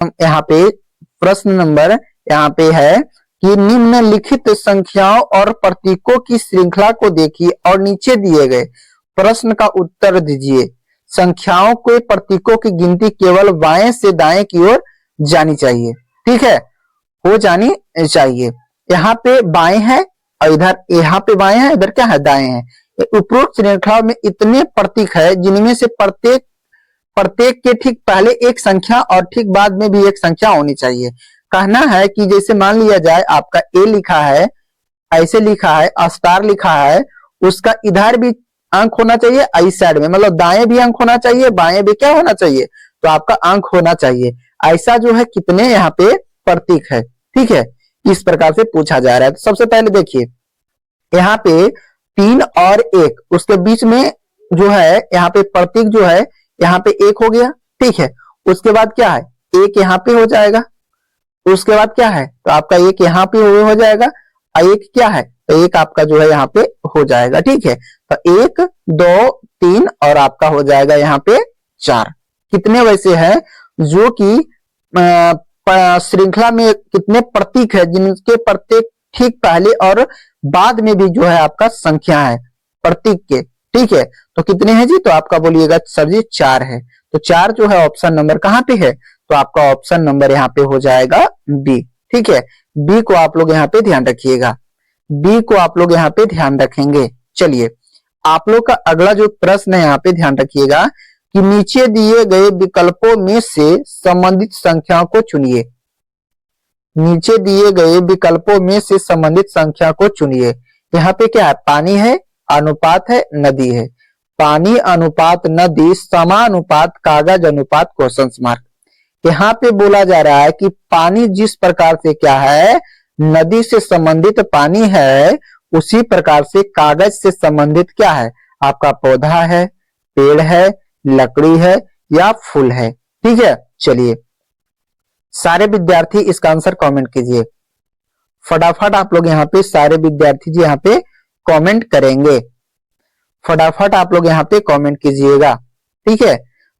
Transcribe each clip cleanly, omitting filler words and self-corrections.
यहाँ पे प्रश्न नंबर यहाँ पे है कि निम्नलिखित संख्याओं और प्रतीकों की श्रृंखला को देखिए और नीचे दिए गए प्रश्न का उत्तर दीजिए। संख्याओं के प्रतीकों की गिनती केवल बाएं से दाएं की ओर जानी चाहिए। ठीक है, हो जानी चाहिए। यहाँ पे बाएं है और इधर यहाँ पे बाएं है, इधर क्या है, दाएं है। उपरोक्त श्रृंखला में इतने प्रतीक है जिनमें से प्रत्येक के ठीक पहले एक संख्या और ठीक बाद में भी एक संख्या होनी चाहिए। कहना है कि जैसे मान लिया जाए आपका ए लिखा है, ऐसे लिखा है, स्टार लिखा है, उसका इधर भी अंक होना चाहिए, इस साइड में मतलब दाएं भी अंक होना चाहिए, बाएं भी क्या होना चाहिए, तो आपका अंक होना चाहिए। ऐसा जो है कितने यहाँ पे प्रतीक है। ठीक है, इस प्रकार से पूछा जा रहा है। तो सबसे पहले देखिए यहाँ पे 3 और 1, उसके बीच में जो है यहाँ पे प्रतीक जो है यहाँ पे 1 हो गया। ठीक है, उसके बाद क्या है, 1 यहाँ पे हो जाएगा, उसके बाद क्या है, तो आपका 1 यहाँ पे हो जाएगा, 1 क्या है, तो 1 आपका जो है यहाँ पे हो जाएगा। ठीक है, तो 1 2 3 और आपका हो जाएगा यहाँ पे 4। कितने वैसे है जो कि श्रृंखला में कितने प्रतीक है जिनके प्रत्येक ठीक पहले और बाद में भी जो है आपका संख्या है प्रतीक के। ठीक है, तो कितने हैं जी, तो आपका बोलिएगा सर जी 4 है। तो 4 जो है ऑप्शन नंबर कहाँ पे है, तो आपका ऑप्शन नंबर यहाँ पे हो जाएगा बी। ठीक है, बी को आप लोग यहाँ पे ध्यान रखिएगा, बी को आप लोग यहाँ पे ध्यान रखेंगे। चलिए आप लोग का अगला जो प्रश्न है यहाँ पे ध्यान रखिएगा कि नीचे दिए गए विकल्पों में से संबंधित संख्या को चुनिए। नीचे दिए गए विकल्पों में से संबंधित संख्या को चुनिए। यहाँ पे क्या है, पानी है, अनुपात है, नदी है। पानी अनुपात नदी, समानुपात कागज अनुपात क्वेश्चन मार्क। यहाँ पे बोला जा रहा है कि पानी जिस प्रकार से क्या है, नदी से संबंधित पानी है, उसी प्रकार से कागज से संबंधित क्या है, आपका पौधा है, पेड़ है, लकड़ी है या फूल है। ठीक है, चलिए सारे विद्यार्थी इसका आंसर कमेंट कीजिए फटाफट। आप लोग यहाँ पे सारे विद्यार्थी जी यहाँ पे कमेंट करेंगे, फटाफट आप लोग यहाँ पे कमेंट कीजिएगा। ठीक है,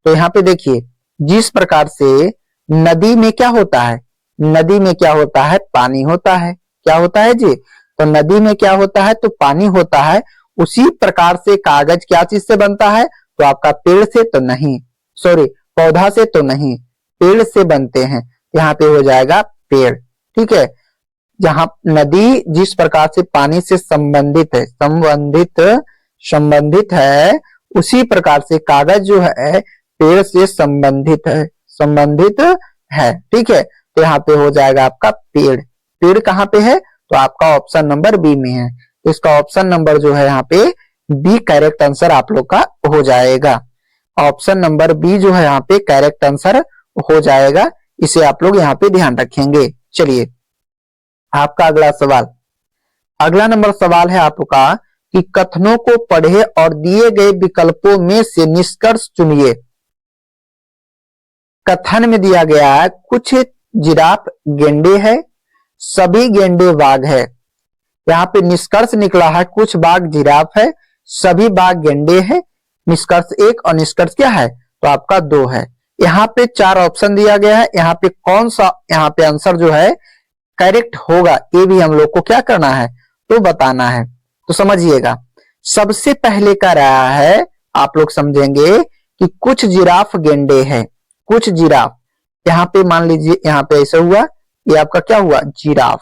तो यहाँ पे देखिए जिस प्रकार से नदी में क्या होता है, नदी में क्या होता है, पानी होता है। क्या होता है जी, तो नदी में क्या होता है, तो पानी होता है। उसी प्रकार से कागज क्या चीज से बनता है, तो आपका पेड़ से तो नहीं, सॉरी पौधा से तो नहीं, पेड़ से बनते हैं। यहाँ पे हो जाएगा पेड़। ठीक है, जहां नदी जिस प्रकार से पानी से संबंधित है, संबंधित है, उसी प्रकार से कागज जो है पेड़ से संबंधित है। ठीक है, तो यहाँ पे हो जाएगा आपका पेड़। पेड़ कहाँ पे है, तो आपका ऑप्शन नंबर बी में है। तो इसका ऑप्शन नंबर जो है यहाँ पे बी करेक्ट आंसर आप लोग का हो जाएगा। ऑप्शन नंबर बी जो है यहाँ पे करेक्ट आंसर हो जाएगा, इसे आप लोग यहाँ पे ध्यान रखेंगे। चलिए आपका अगला सवाल, अगला नंबर सवाल है आपका कि कथनों को पढ़े और दिए गए विकल्पों में से निष्कर्ष चुनिए। कथन में दिया गया है कुछ जिराफ गेंडे है, सभी गेंडे बाघ है। यहाँ पे निष्कर्ष निकला है कुछ बाघ जिराफ है, सभी बाघ गेंडे है। निष्कर्ष 1 और निष्कर्ष क्या है, तो आपका 2 है। यहाँ पे 4 ऑप्शन दिया गया है, यहाँ पे कौन सा यहाँ पे आंसर जो है करेक्ट होगा, ये भी हम लोग को क्या करना है, तो बताना है। तो समझिएगा सबसे पहले का रहा है, आप लोग समझेंगे कि कुछ जिराफ गेंडे है। कुछ जिराफ, यहाँ पे मान लीजिए यहाँ पे ऐसा हुआ, ये आपका क्या हुआ, जिराफ,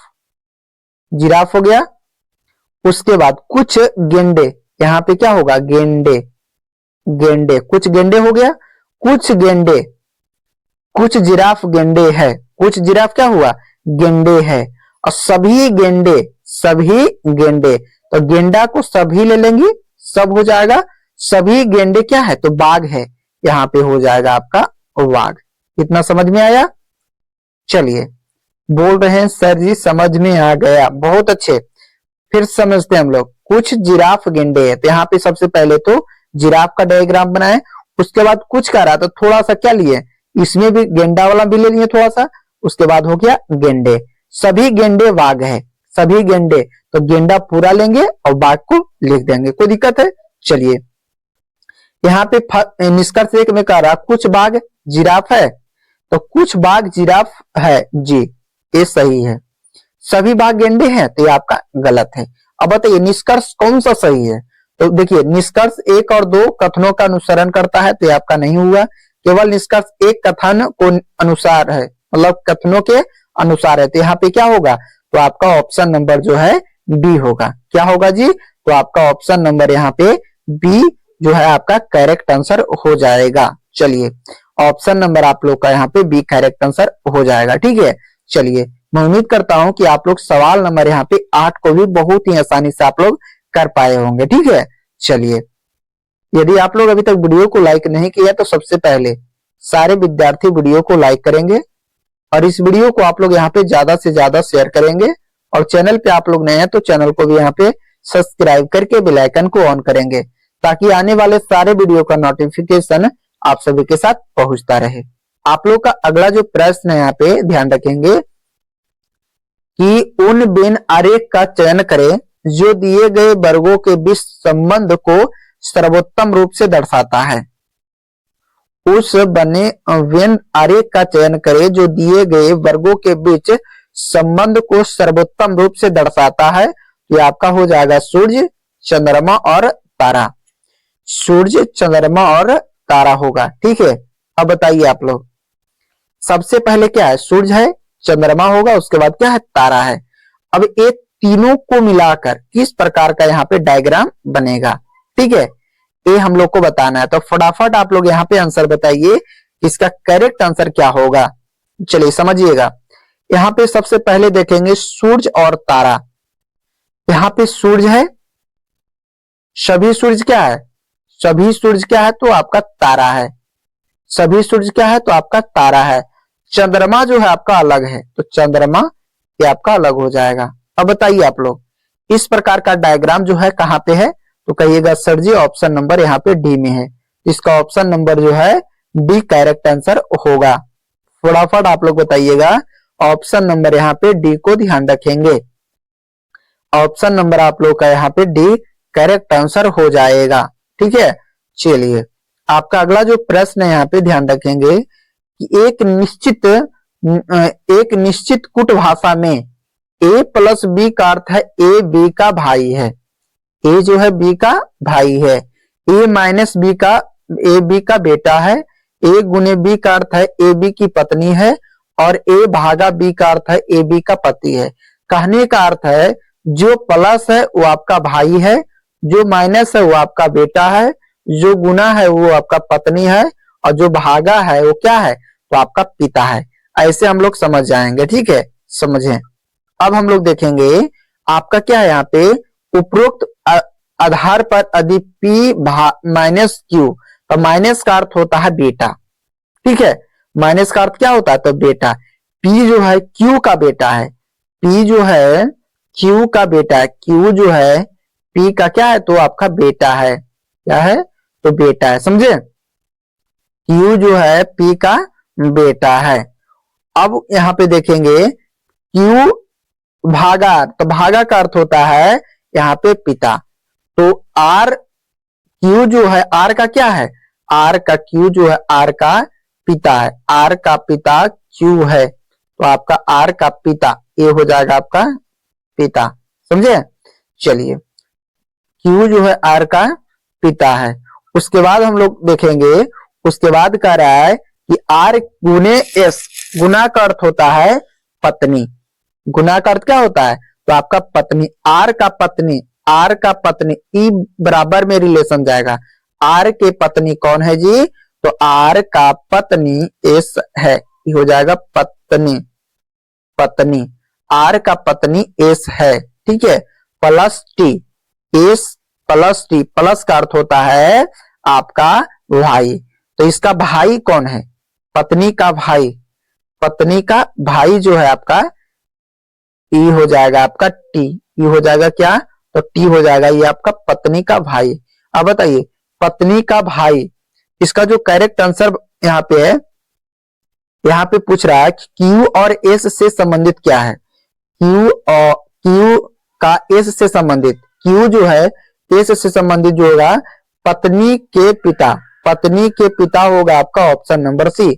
जिराफ हो गया। उसके बाद कुछ गेंडे, यहाँ पे क्या होगा, गेंडे, गेंडे, कुछ गेंडे हो गया। कुछ गेंडे, कुछ जिराफ गेंडे है, कुछ जिराफ क्या हुआ, गेंडे है। और सभी गेंडे, सभी गेंडे, तो गेंडा को सभी ले लेंगे, सब हो जाएगा। सभी गेंडे क्या है, तो बाघ है, यहाँ पे हो जाएगा आपका बाघ। इतना समझ में आया। चलिए बोल रहे हैं सर जी समझ में आ गया, बहुत अच्छे। फिर समझते हैं हम लोग, कुछ जिराफ गेंडे है, तो यहाँ पे सबसे पहले तो जिराफ का डायग्राम बनाए। उसके बाद कुछ कह रहा, तो थोड़ा सा क्या लिए, इसमें भी गेंडा वाला भी ले लिए थोड़ा सा। उसके बाद हो गया गेंडे, सभी गेंडे बाघ है, सभी गेंडे, तो गेंडा पूरा लेंगे और बाघ को लिख देंगे, कोई दिक्कत है। चलिए यहाँ पे निष्कर्ष 1 में कह रहा कुछ बाघ जिराफ है, तो कुछ बाघ जिराफ है जी, ये सही है। सभी बाघ गेंडे हैं, तो ये आपका गलत है। अब बताइए निष्कर्ष कौन सा सही है? तो देखिए निष्कर्ष 1 और 2 कथनों का अनुसरण करता है, तो ये आपका नहीं हुआ। केवल निष्कर्ष एक कथन को अनुसार है, मतलब कथनों के अनुसार है, तो यहाँ पे क्या होगा? तो आपका ऑप्शन नंबर जो है बी होगा। क्या होगा जी? तो आपका ऑप्शन नंबर यहाँ पे बी जो है आपका करेक्ट आंसर हो जाएगा। चलिए ऑप्शन नंबर आप लोग का यहाँ पे बी करेक्ट आंसर हो जाएगा। ठीक है, चलिए मैं उम्मीद करता हूं कि आप लोग सवाल नंबर यहाँ पे 8 को भी बहुत ही आसानी से आप लोग कर पाए होंगे। ठीक है, चलिए यदि आप लोग अभी तक वीडियो को लाइक नहीं किया तो सबसे पहले सारे विद्यार्थी वीडियो को लाइक करेंगे और इस वीडियो को आप लोग यहाँ पे ज्यादा से ज्यादा शेयर करेंगे और चैनल पे आप लोग नए हैं तो चैनल को भी यहाँ पे सब्सक्राइब करके बेल आइकन को ऑन करेंगे ताकि आने वाले सारे वीडियो का नोटिफिकेशन आप सभी के साथ पहुंचता रहे। आप लोग का अगला जो प्रश्न है यहाँ पे ध्यान रखेंगे कि उन बेन आरेख का चयन करें जो दिए गए वर्गों के बीच संबंध को सर्वोत्तम रूप से दर्शाता है। उस बने वेन आरेख का चयन करें जो दिए गए वर्गों के बीच संबंध को सर्वोत्तम रूप से दर्शाता है। ये आपका हो जाएगा सूर्य, चंद्रमा और तारा। सूर्य, चंद्रमा और तारा होगा। ठीक है, अब बताइए आप लोग सबसे पहले क्या है? सूर्य है, चंद्रमा होगा, उसके बाद क्या है? तारा है। अब ये तीनों को मिलाकर किस प्रकार का यहाँ पे डायग्राम बनेगा? ठीक है, ये हम लोग को बताना है। तो फटाफट आप लोग यहाँ पे आंसर बताइए, इसका करेक्ट आंसर क्या होगा। चलिए समझिएगा, यहाँ पे सबसे पहले देखेंगे सूर्य और तारा। यहाँ पे सूर्य है, सभी सूर्य क्या है? सभी सूर्य क्या है? तो आपका तारा है। सभी सूर्य क्या है? तो आपका तारा है। चंद्रमा जो है आपका अलग है, तो चंद्रमा ये आपका अलग हो जाएगा। अब बताइए आप लोग इस प्रकार का डायग्राम जो है कहाँ पे है? तो कहिएगा सर जी ऑप्शन नंबर यहाँ पे डी में है। इसका ऑप्शन नंबर जो है डी करेक्ट आंसर होगा। फटाफट आप लोग बताइएगा, ऑप्शन नंबर यहाँ पे डी को ध्यान रखेंगे। ऑप्शन नंबर आप लोग का यहाँ पे डी करेक्ट आंसर हो जाएगा। ठीक है, चलिए आपका अगला जो प्रश्न है यहाँ पे ध्यान रखेंगे कि एक निश्चित कुट भाषा में ए प्लस बी का अर्थ है ए बी का भाई है। ए जो है बी का भाई है। ए माइनस बी का ए बी का बेटा है। ए गुने बी का अर्थ है ए बी की पत्नी है और ए भागा बी का अर्थ है ए बी का पति है। कहने का अर्थ है जो प्लस है वो आपका भाई है, जो माइनस है वो आपका बेटा है, जो गुना है वो आपका पत्नी है और जो भागा है वो क्या है? तो आपका पिता है। ऐसे हम लोग समझ जाएंगे। ठीक है, समझे। अब हम लोग देखेंगे आपका क्या है यहाँ पे उपरोक्त आधार पर यदि पी माइनस क्यू, तो माइनस का अर्थ होता है बेटा। ठीक है, माइनस का अर्थ क्या होता है? तो बेटा। पी जो है क्यू का बेटा है। पी जो है क्यू का बेटा है। क्यू जो है पी का क्या है? तो आपका बेटा है। क्या है? तो बेटा है। समझे? क्यू जो है पी का बेटा है। अब यहां पे देखेंगे क्यू भागा, तो भागा का अर्थ होता है यहाँ पे पिता। तो आर क्यू जो है आर का क्या है? आर का क्यू जो है आर का पिता है। आर का पिता क्यू है, तो आपका आर का पिता ये हो जाएगा आपका पिता। समझे? चलिए क्यू जो है आर का पिता है। उसके बाद हम लोग देखेंगे, उसके बाद कह रहा है कि आर गुने एस, गुना का अर्थ होता है पत्नी। गुना का अर्थ क्या होता है? तो आपका पत्नी। आर का पत्नी, आर का पत्नी ई बराबर में रिलेशन जाएगा। आर के पत्नी कौन है जी? तो आर का पत्नी एस है, ये हो जाएगा पत्नी। पत्नी आर का पत्नी एस है। ठीक है, plus T, S plus T, plus का अर्थ होता है आपका भाई। तो इसका भाई कौन है? पत्नी का भाई। पत्नी का भाई जो है आपका ई हो जाएगा आपका टी। ई हो जाएगा क्या? तो टी हो जाएगा ये आपका पत्नी का भाई। अब बताइए पत्नी का भाई, इसका जो करेक्ट आंसर यहाँ पे है, यहाँ पे पूछ रहा है कि क्यू और एस से संबंधित क्या है? क्यू का एस से संबंधित, क्यू जो है एस से संबंधित जो होगा पत्नी के पिता। पत्नी के पिता होगा आपका option number C.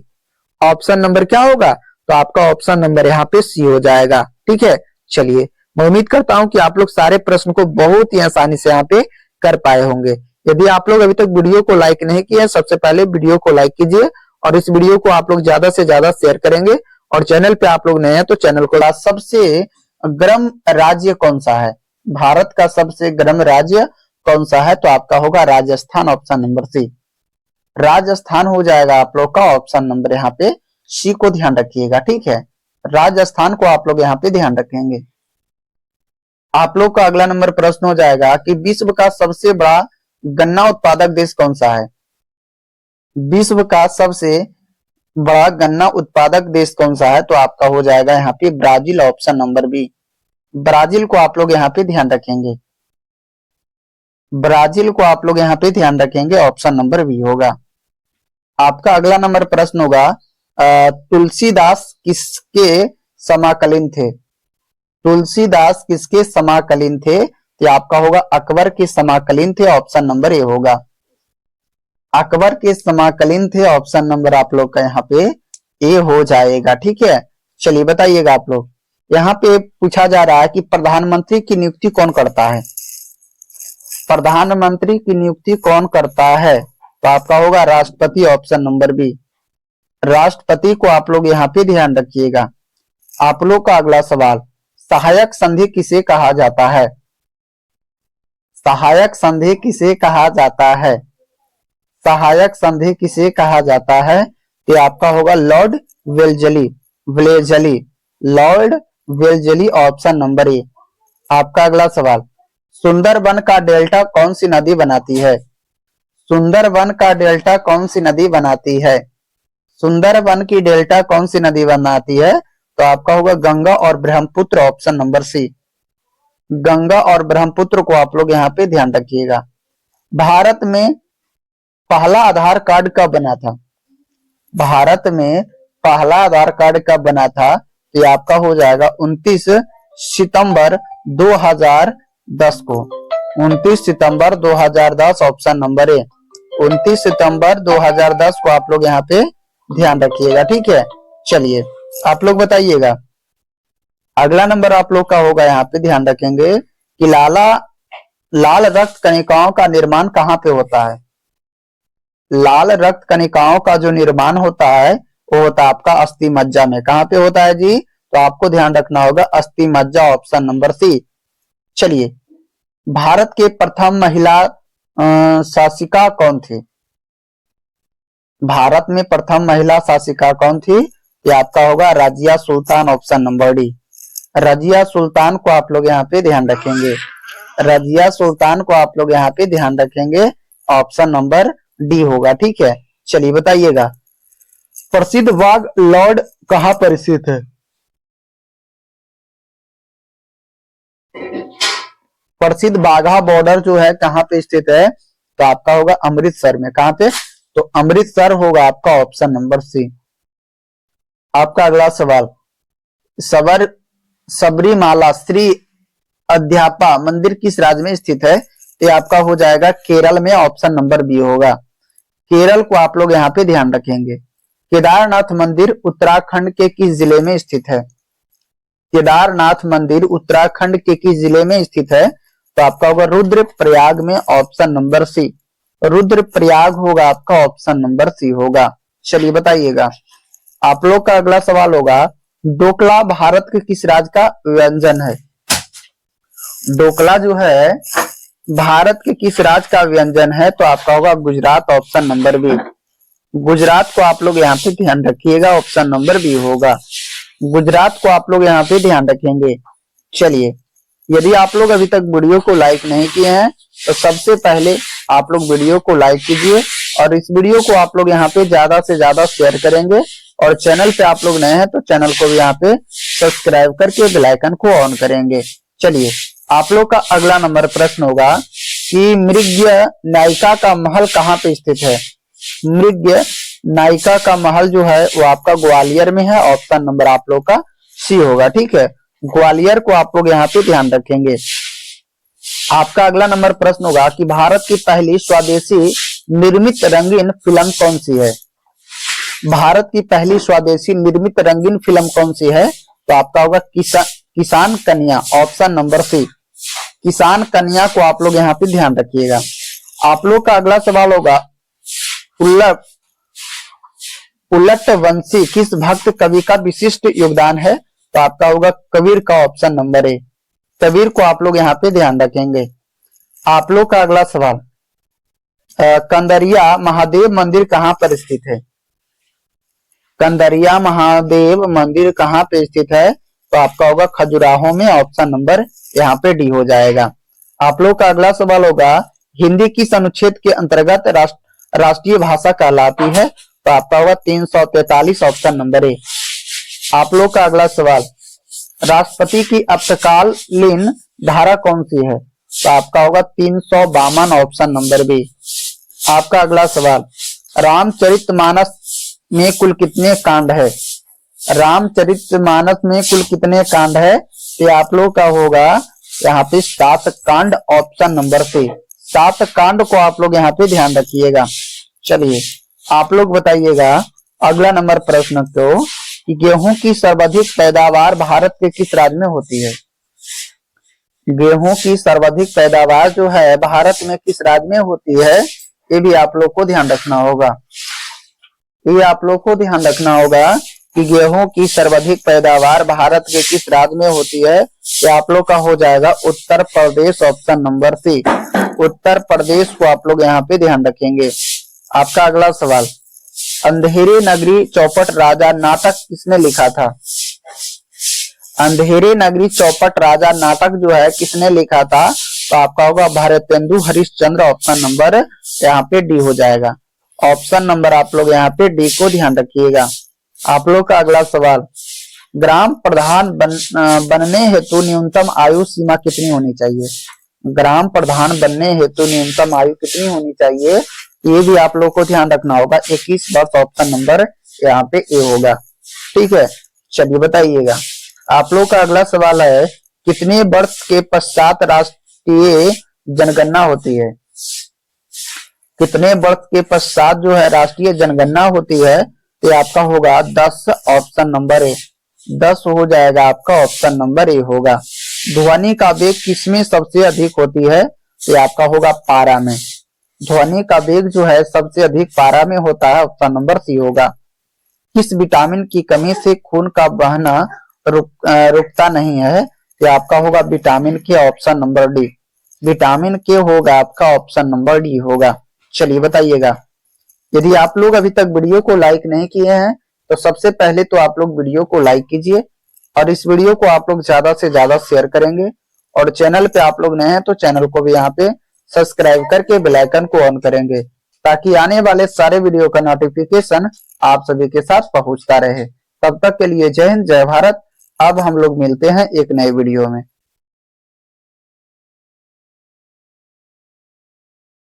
Option number क्या होगा? तो आपका ऑप्शन नंबर यहाँ पे सी हो जाएगा। ठीक है, चलिए मैं उम्मीद करता हूं कि आप लोग सारे प्रश्न को बहुत ही आसानी से यहाँ पे कर पाए होंगे। यदि आप लोग अभी तक वीडियो को लाइक नहीं किया, सबसे पहले वीडियो को लाइक कीजिए और इस वीडियो को आप लोग ज्यादा से ज्यादा शेयर करेंगे। और चैनल पे आप लोग नए हैं तो चैनल को। सबसे गर्म राज्य कौन सा है? भारत का सबसे गर्म राज्य कौन सा है? तो आपका होगा Rajasthan, option number C. Rajasthan हो जाएगा आप लोग का ऑप्शन नंबर यहाँ पे सी को ध्यान रखिएगा। ठीक है, राजस्थान को आप लोग यहाँ पे ध्यान रखेंगे। आप लोग का अगला नंबर प्रश्न हो जाएगा कि विश्व का सबसे बड़ा गन्ना उत्पादक देश कौन सा है? विश्व का सबसे बड़ा गन्ना उत्पादक देश कौन सा है? तो आपका हो जाएगा यहाँ पे Brazil, option number B. Brazil को आप लोग यहाँ पे ध्यान रखेंगे। ब्राजील को आप लोग यहाँ पे ध्यान रखेंगे, ऑप्शन नंबर बी होगा। आपका अगला नंबर प्रश्न होगा तुलसीदास किसके समाकालीन थे? तुलसीदास किसके समाकालीन थे? तो आपका होगा अकबर के समाकालीन थे, ऑप्शन नंबर ए होगा। अकबर के समाकालीन थे, ऑप्शन नंबर आप लोग का यहाँ पे ए हो जाएगा। ठीक है, चलिए बताइएगा आप लोग। यहाँ पे पूछा जा रहा है कि प्रधानमंत्री की नियुक्ति कौन करता है? प्रधानमंत्री की नियुक्ति कौन करता है? तो आपका होगा राष्ट्रपति, ऑप्शन नंबर बी। राष्ट्रपति को आप लोग यहाँ पे ध्यान रखिएगा। आप लोग का अगला सवाल, सहायक संधि किसे कहा जाता है? सहायक संधि किसे कहा जाता है? सहायक संधि किसे कहा जाता है? तो आपका होगा Lord Wellesley, Wellesley, Lord Wellesley, option number A. आपका अगला सवाल, सुंदरबन का डेल्टा कौन सी नदी बनाती है? सुंदरबन का डेल्टा कौन सी नदी बनाती है? सुंदरबन की डेल्टा कौन सी नदी बनाती है? तो आपका होगा गंगा और Brahmaputra, option number C. Ganga और ब्रह्मपुत्र को आप लोग यहाँ पे ध्यान रखिएगा। भारत में पहला आधार कार्ड कब बना था? भारत में पहला आधार कार्ड कब बना था? ये आपका हो जाएगा 29 सितंबर 2010 को। 29 सितंबर 2010, ऑप्शन नंबर ए। 29 सितंबर 2010 को आप लोग यहाँ पे ध्यान रखिएगा। ठीक है, चलिए आप लोग बताइएगा। अगला नंबर आप लोग का होगा यहाँ पे ध्यान रखेंगे कि लाल रक्त कणिकाओं का निर्माण कहाँ पे होता है? लाल रक्त कणिकाओं का जो निर्माण होता है वो होता है आपका अस्थि मज्जा में। कहाँ पे होता है जी? तो आपको ध्यान रखना होगा अस्थि मज्जा, ऑप्शन नंबर सी। चलिए, भारत के प्रथम महिला शासिका कौन थी? भारत में प्रथम महिला शासिका कौन थी? ये आपका होगा Razia Sultan, option number D. Razia Sultan को आप लोग यहाँ पे ध्यान रखेंगे। रजिया सुल्तान को आप लोग यहाँ पे ध्यान रखेंगे, ऑप्शन नंबर डी होगा। ठीक है, चलिए बताइएगा। प्रसिद्ध वाघ लॉर्ड कहाँ पर स्थित है? प्रसिद्ध बाघा बॉर्डर जो है कहाँ पे स्थित है? तो आपका होगा अमृतसर में। कहाँ पे? तो अमृतसर होगा आपका, ऑप्शन नंबर सी। आपका अगला सवाल, सबरीमाला श्री अध्यापा मंदिर किस राज्य में स्थित है? ये आपका हो जाएगा केरल में, ऑप्शन नंबर बी होगा। केरल को आप लोग यहाँ पे ध्यान रखेंगे। केदारनाथ मंदिर उत्तराखंड के किस जिले में स्थित है? केदारनाथ मंदिर उत्तराखंड के किस जिले में स्थित है? तो आपका होगा रुद्रप्रयाग में, ऑप्शन नंबर सी। रुद्रप्रयाग होगा आपका, ऑप्शन नंबर सी होगा। चलिए बताइएगा। आप लोग का अगला सवाल होगा, ढोकला भारत के किस राज्य का व्यंजन है? ढोकला जो है भारत के किस राज्य का व्यंजन है? तो आपका होगा Gujarat, option number B. Gujarat को आप लोग यहाँ पे ध्यान रखिएगा, ऑप्शन नंबर बी होगा। गुजरात को आप लोग यहाँ पे ध्यान रखेंगे। चलिए, यदि आप लोग अभी तक वीडियो को लाइक नहीं किए हैं तो सबसे पहले आप लोग वीडियो को लाइक कीजिए और इस वीडियो को आप लोग यहाँ पे ज्यादा से ज्यादा शेयर करेंगे। और चैनल पे आप लोग नए हैं तो चैनल को भी यहाँ पे सब्सक्राइब करके बेल आइकन को ऑन करेंगे। चलिए, आप लोग का अगला नंबर प्रश्न होगा कि मृग नायिका का महल कहाँ पे स्थित है? मृग नायिका का महल जो है वो आपका ग्वालियर में है, ऑप्शन नंबर आप लोग का सी होगा। ठीक है, ग्वालियर को आप लोग यहाँ पे ध्यान रखेंगे। आपका अगला नंबर प्रश्न होगा कि भारत की पहली स्वदेशी निर्मित रंगीन फिल्म कौन सी है? भारत की पहली स्वदेशी निर्मित रंगीन फिल्म कौन सी है? तो आपका होगा किसान कन्या, ऑप्शन नंबर सी, किसान कन्या को आप लोग यहाँ पे ध्यान रखिएगा। आप लोग का अगला सवाल होगा उलट वंशी किस भक्त कवि का विशिष्ट योगदान है? तो आपका होगा कबीर का, ऑप्शन नंबर ए, कबीर को आप लोग यहाँ पे ध्यान रखेंगे। आप लोग का अगला सवाल, कंदरिया महादेव मंदिर कहाँ पर स्थित है? कंदरिया महादेव मंदिर कहाँ पे स्थित है? तो आपका होगा खजुराहो में, ऑप्शन नंबर यहाँ पे डी हो जाएगा। आप लोग का अगला सवाल होगा हिंदी किस अनुच्छेद के अंतर्गत राष्ट्रीय भाषा कहलाती है? तो आपका होगा 343, ऑप्शन नंबर ए। आप लोग का अगला सवाल, राष्ट्रपति की अल्पकालीन धारा कौन सी है? तो आपका होगा 352, ऑप्शन नंबर बी। आपका अगला सवाल, रामचरितमानस में कुल कितने कांड है? रामचरितमानस में कुल कितने कांड है? ये आप लोग का होगा यहाँ पे 7 कांड, ऑप्शन नंबर सी, 7 कांड को आप लोग यहाँ पे ध्यान रखिएगा। चलिए आप लोग बताइएगा अगला नंबर प्रश्न को कि गेहूं की सर्वाधिक पैदावार भारत के किस राज्य में होती है? गेहूं की सर्वाधिक पैदावार जो है भारत में किस राज्य में होती है? ये भी आप लोग को ध्यान रखना होगा। ये आप लोग को ध्यान रखना होगा कि गेहूं की सर्वाधिक पैदावार भारत के किस राज्य में होती है? ये आप लोग का हो जाएगा उत्तर प्रदेश, ऑप्शन नंबर सी, उत्तर प्रदेश को आप लोग यहाँ पे ध्यान रखेंगे। आपका अगला सवाल, अंधेरे नगरी चौपट राजा नाटक किसने लिखा था? अंधेरे नगरी चौपट राजा नाटक जो है किसने लिखा था? तो आपका होगा भारतेंदु हरिश्चंद्र, ऑप्शन नंबर यहाँ पे डी हो जाएगा। ऑप्शन नंबर आप लोग यहाँ पे डी को ध्यान रखिएगा। आप लोग का अगला सवाल, ग्राम प्रधान बनने हेतु न्यूनतम आयु सीमा कितनी होनी चाहिए? ग्राम प्रधान बनने हेतु न्यूनतम आयु कितनी होनी चाहिए? ये भी आप लोग को ध्यान रखना होगा, 21 वर्ष, ऑप्शन नंबर यहाँ पे ए होगा। ठीक है, चलिए बताइएगा। आप लोग का अगला सवाल है कितने वर्ष के पश्चात राष्ट्रीय जनगणना होती है? कितने वर्ष के पश्चात जो है राष्ट्रीय जनगणना होती है? तो आपका होगा 10, ऑप्शन नंबर ए, 10 हो जाएगा आपका, ऑप्शन नंबर ए होगा। ध्वनि का वेग किसमें सबसे अधिक होती है? तो आपका होगा पारा में। ध्वनि का वेग जो है सबसे अधिक पारा में होता है, ऑप्शन नंबर सी होगा। किस विटामिन की कमी से खून का बहना रुकता नहीं है? तो आपका होगा विटामिन के, ऑप्शन नंबर डी, विटामिन के होगा आपका, ऑप्शन नंबर डी होगा। चलिए बताइएगा। यदि आप लोग अभी तक वीडियो को लाइक नहीं किए हैं तो सबसे पहले तो आप लोग वीडियो को लाइक कीजिए और इस वीडियो को आप लोग ज्यादा से ज्यादा शेयर करेंगे, और चैनल पे आप लोग नए हैं तो चैनल को भी यहाँ पे सब्सक्राइब करके बेल आइकन को ऑन करेंगे ताकि आने वाले सारे वीडियो का नोटिफिकेशन आप सभी के साथ पहुंचता रहे। तब तक के लिए जय हिंद, जय भारत। अब हम लोग मिलते हैं एक नए वीडियो में।